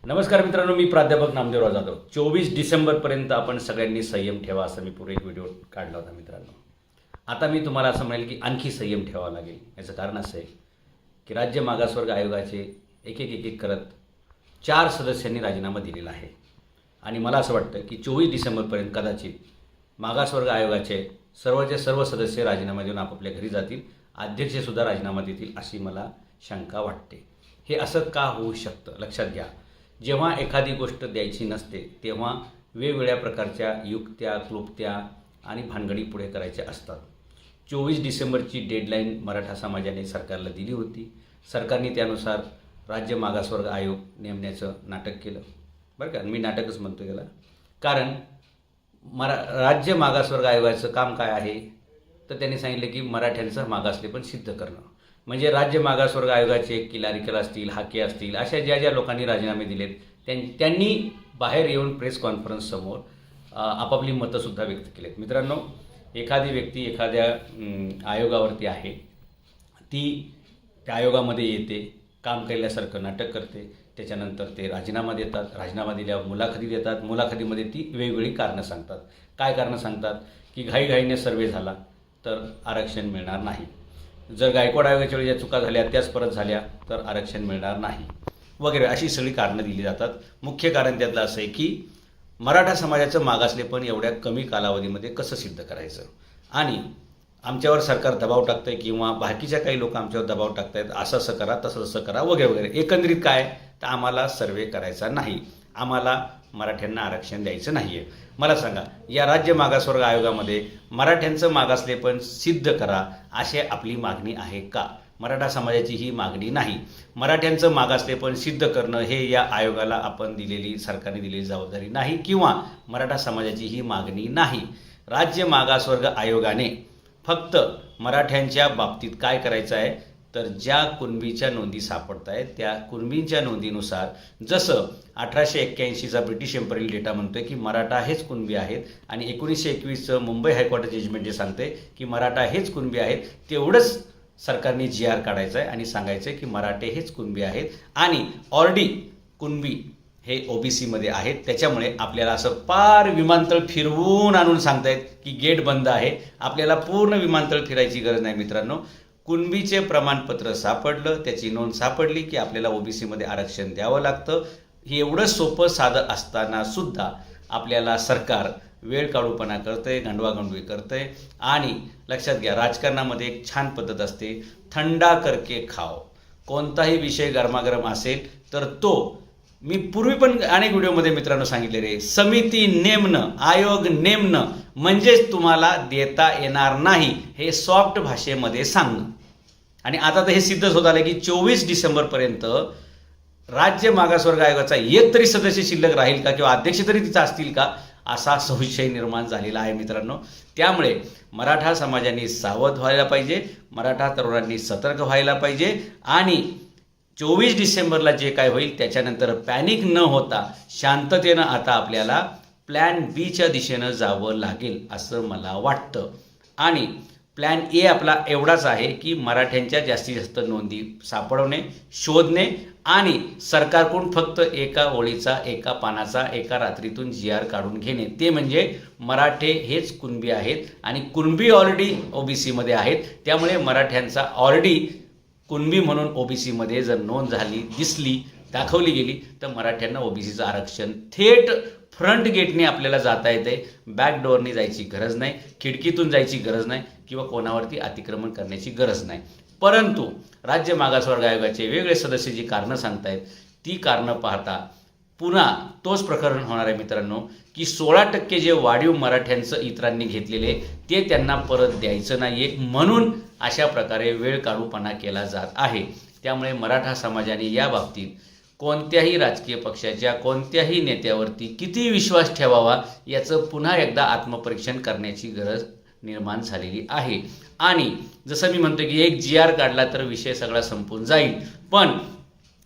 नमस्कार मित्रांनो, मी प्राध्यापक नामदेवराव जाधव. 24 डिसेंबरपर्यंत आपण सगळ्यांनी संयम ठेवा असं मी पूर्वी एक व्हिडिओ काढला होता मित्रांनो. आता मी तुम्हाला असं म्हणेल की आणखी संयम ठेवावा लागेल. याचं कारण असं आहे की राज्य मागासवर्ग आयोगाचे एक करत 4 सदस्यांनी राजीनामा दिलेला आहे आणि मला असं वाटतं की 24 डिसेंबरपर्यंत कदाचित मागासवर्ग आयोगाचे सर्वचे सर्व सदस्य राजीनामा देऊन आपापल्या घरी जातील. अध्यक्षसुद्धा राजीनामा देतील अशी मला शंका वाटते. हे असं का होऊ शकतं लक्षात घ्या. जेव्हा एखादी गोष्ट द्यायची नसते तेव्हा वेगवेगळ्या प्रकारच्या युक्त्या, क्लुप्त्या आणि भानगडी पुढे करायच्या असतात. 24 डिसेंबरची डेडलाईन मराठा समाजाने सरकारला दिली होती. सरकारने त्यानुसार राज्य मागासवर्ग आयोग नेमण्याचं नाटक केलं. बरं का, मी नाटकच म्हणतो त्याला, कारण राज्य मागासवर्ग आयोगाचं काम काय आहे तर त्यांनी सांगितलं की मराठ्यांचं मागासलेपण सिद्ध करणं. म्हणजे राज्य मागासवर्ग आयोगाचे किलारिकल असतील, हाके असतील, अशा ज्या ज्या लोकांनी राजीनामे दिलेत त्यांनी बाहेर येऊन प्रेस कॉन्फरन्ससमोर आपापली मतंसुद्धा व्यक्त केलीत. मित्रांनो, एखादी व्यक्ती एखाद्या आयोगावरती आहे, ती त्या आयोगामध्ये येते, काम केल्यासारखं नाटक करते, त्याच्यानंतर ते राजीनामा देतात. राजीनामा दिल्यावर मुलाखती देतात. मुलाखतीमध्ये ती वेगवेगळी कारणं सांगतात. काय कारणं सांगतात की घाईघाईने सर्वे झाला तर आरक्षण मिळणार नाही, जर गायकवाड आयोगाच्या वेळी ज्या चुका झाल्या त्याच परत झाल्या तर आरक्षण मिळणार नाही वगैरे अशी सगळी कारणं दिली जातात. मुख्य कारण त्यातलं असं आहे की मराठा समाजाचं मागासलेपण एवढ्या कमी कालावधीमध्ये कसं सिद्ध करायचं आणि आमच्यावर सरकार दबाव टाकतं आहे किंवा बाकीच्या काही लोक आमच्यावर दबाव टाकत आहेत, असं करा, तसं करा वगैरे वगैरे. एकंदरीत काय तर आम्हाला सर्वे करायचा नाही, आम्हाला मराठ्यांना आरक्षण द्यायचं नाही आहे. मला सांगा, या राज्य मागासवर्ग आयोगामध्ये मराठ्यांचं मागासलेपण सिद्ध करा अशी आपली मागणी आहे का? मराठा समाजाची ही मागणी नाही. मराठ्यांचं मागासलेपण सिद्ध करणं हे या आयोगाला आपण दिलेली, सरकारने दिलेली जबाबदारी नाही किंवा मराठा समाजाची ही मागणी नाही. राज्य मागासवर्ग आयोगाने फक्त मराठ्यांच्या बाबतीत काय करायचं आहे तर ज्या कुणबीच्या नोंदी सापडत आहेत त्या कुणबींच्या नोंदीनुसार, जसं 1881चा ब्रिटिश एम्परियल डेटा म्हणतोय की मराठा हेच कुणबी आहेत आणि 1921चं मुंबई हायकोर्ट जजमेंट जे सांगते की मराठा हेच कुणबी आहेत, तेवढंच सरकारने GR काढायचं आहे आणि सांगायचं आहे की मराठे हेच कुणबी आहेत आणि ऑलरेडी कुणबी हे OBCमध्ये आहेत. त्याच्यामुळे आपल्याला असं पार विमानतळ फिरवून आणून सांगतायत की गेट बंद आहे. आपल्याला पूर्ण विमानतळ फिरायची गरज नाही मित्रांनो. कुणबीचे प्रमाणपत्र सापडलं, त्याची नोंद सापडली की आपल्याला OBCमध्ये आरक्षण द्यावं लागतं. हे एवढं सोपं साधं असताना सुद्धा आपल्याला सरकार वेळ काढूपणा करतंय, गंडवागंडवी करतंय. आणि लक्षात घ्या, राजकारणामध्ये एक छान पद्धत असते, थंडा करके खाओ. कोणताही विषय गरमागरम असेल तर तो, मी पूर्वी पण अनेक व्हिडिओमध्ये मित्रांनो सांगितले रे, समिती नेमणं, आयोग नेमणं म्हणजेच तुम्हाला देता येणार नाही, हे सॉफ्ट भाषेमध्ये सांगणं. आणि आता तर हे सिद्धच होत आलं की 24 डिसेंबरपर्यंत राज्य मागासवर्ग आयोगाचा एक तरी सदस्य शिल्लक राहील का किंवा अध्यक्ष तरी तिथं असतील का असा संशय निर्माण झालेला आहे मित्रांनो. त्यामुळे मराठा समाजाने सावध व्हायला पाहिजे, मराठा तरुणांनी सतर्क व्हायला पाहिजे आणि 24 डिसेंबरला जे काय होईल त्याच्यानंतर पॅनिक न होता शांततेनं आता आपल्याला प्लॅन बीच्या दिशेनं जावं लागेल असं मला वाटतं. आणि प्लॅन ए आपला एवढाच आहे की मराठ्यांच्या जास्तीत जास्त नोंदी सापडवणे, शोधणे आणि सरकारकडून फक्त एका ओळीचा, एका पानाचा, एका रात्रीतून GR काढून घेणे. ते म्हणजे मराठे हेच कुणबी आहेत आणि कुणबी ऑलरेडी OBCमध्ये आहेत. त्यामुळे मराठ्यांचा ऑलरेडी कुणबी म्हणून OBCमध्ये जर नोंद झाली, दिसली, दाखवली गेली तर मराठ्यांना OBCचं आरक्षण थेट फ्रंट गेटने आपल्याला जाता येते. बॅकडोअरने जायची गरज नाही, खिडकीतून जायची गरज नाही किंवा कोणावरती अतिक्रमण करण्याची गरज नाही. परंतु राज्य मागासवर्ग आयोगाचे वेगळे सदस्य जी कारणं सांगतायत ती कारणं पाहता पुन्हा तोच प्रकरण होणार आहे मित्रांनो की 16% जे वाढीव मराठ्यांचं इतरांनी घेतलेले ते त्यांना परत द्यायचं नाही आहे, म्हणून अशा प्रकारे वेळ काढूपणा केला जात आहे. त्यामुळे मराठा समाजाने या बाबतीत कोणत्याही राजकीय पक्षाच्या कोणत्याही नेत्यावरती किती विश्वास ठेवावा याचं पुन्हा एकदा आत्मपरीक्षण करण्याची गरज निर्माण झालेली आहे. आणि जसं मी म्हणतो की एक GR काढला तर विषय सगळा संपून जाईल, पण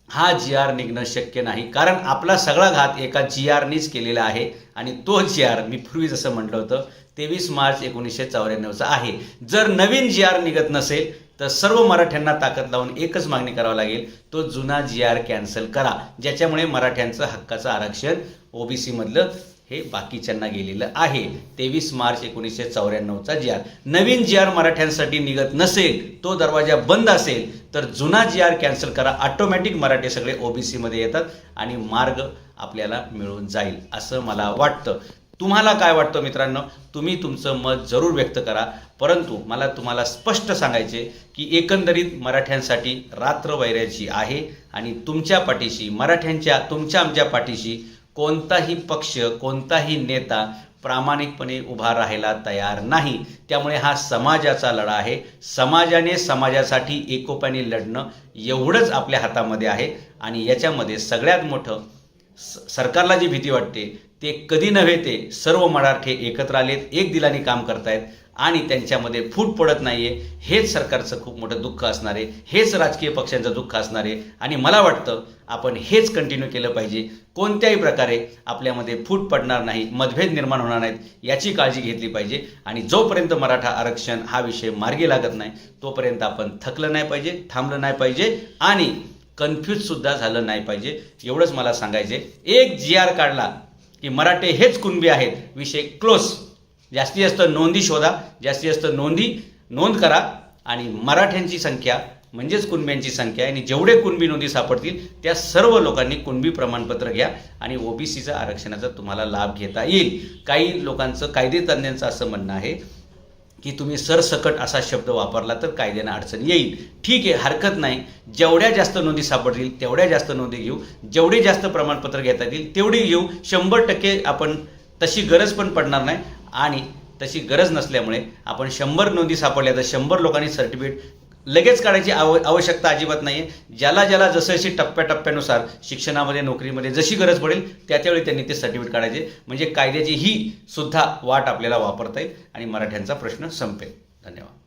हा GR निघणं शक्य नाही, कारण आपला सगळा घात एका GRनेच केलेला आहे आणि तो GR मी पूर्वी जसं म्हटलं होतं 23 मार्च 1994चा आहे. जर नवीन GR निघत नसेल तर सर्व मराठ्यांना ताकद लावून एकच मागणी करावी लागेल, तो जुना GR कॅन्सल करा, ज्याच्यामुळे मराठ्यांचं हक्काचं आरक्षण OBC मधलं हे बाकीच्यांना गेलेलं आहे. 23 मार्च 1994चा GR. नवीन GR मराठ्यांसाठी निघत नसेल, तो दरवाजा बंद असेल, तर जुना GR कॅन्सल करा. ऑटोमॅटिक मराठी सगळे OBC मध्ये येतात आणि मार्ग आपल्याला मिळून जाईल असं मला वाटतं. तुम्हाला काय वाटतं मित्रांनो? तुम्ही तुमचं मत जरूर व्यक्त करा. परंतु मला तुम्हाला स्पष्ट सांगायचे की एकंदरीत मराठ्यांसाठी रात्र वैराची आहे आणि तुमच्या पाठीशी, मराठ्यांच्या तुमच्या आमच्या पाठीशी कोणताही पक्ष, कोणताही नेता प्रामाणिकपणे उभा राहायला तयार नाही. त्यामुळे हा समाजाचा लढा आहे. समाजाने समाजासाठी एकोप्याने लढणं एवढंच आपल्या हातामध्ये आहे. आणि याच्यामध्ये सगळ्यात मोठं सरकारला जी भीती वाटते ते कधी नव्हे, ते सर्व मराठी एकत्र आलेत, एक दिलाने काम करतायत आणि त्यांच्यामध्ये फूट पडत नाहीये. हेच सरकारचं खूप मोठं दुःख असणार आहे, हेच राजकीय पक्षांचं दुःख असणार आहे. आणि मला वाटतं आपण हेच कंटिन्यू केलं पाहिजे. कोणत्याही प्रकारे आपल्यामध्ये फूट पडणार नाही, मतभेद निर्माण होणार नाहीत, याची काळजी घेतली पाहिजे. आणि जोपर्यंत मराठा आरक्षण हा विषय मार्गी लागत नाही तोपर्यंत आपण थकलं नाही पाहिजे, थांबलं नाही पाहिजे आणि कन्फ्यूजसुद्धा झालं नाही पाहिजे. एवढंच मला सांगायचे. एक GR काढला की मराठे हेच कुणबी आहेत, विषय क्लोज. जास्तीत जास्त नोंदी शोधा, जास्तीत जास्त नोंद करा आणि मराठ्यांची संख्या म्हणजेच कुणब्यांची संख्या आणि जेवढे कुणबी नोंदी सापडतील त्या सर्व लोकांनी कुणबी प्रमाणपत्र घ्या आणि OBCचा आरक्षणाचा तुम्हाला लाभ घेता येईल. काही लोकांचं, कायदेतज्ञांचं असं म्हणणं आहे की तुम्ही सरसकट असा शब्द वापरला तर कायद्यानं अडचण येईल. ठीक आहे, हरकत नाही. जेवढ्या जास्त नोंदी सापडतील तेवढ्या जास्त नोंदी घेऊ, जेवढे जास्त प्रमाणपत्र घेता येतील तेवढी घेऊ. 100% आपण तशी गरज पण पडणार नाही आणि तशी गरज नसल्यामुळे आपण 100 नोंदी सापडल्या तर 100 लोकांनी सर्टिफिकेट लगेच काढायची आवश्यकता अजिबात नाही आहे. ज्याला ज्याला जसं टप्प्याटप्प्यानुसार शिक्षणामध्ये, नोकरीमध्ये जशी गरज पडेल त्यावेळी त्यांनी ते सर्टिफिकेट काढायचे. म्हणजे कायद्याची ही सुद्धा वाट आपल्याला वापरता येईल आणि मराठ्यांचा प्रश्न संपेल. धन्यवाद.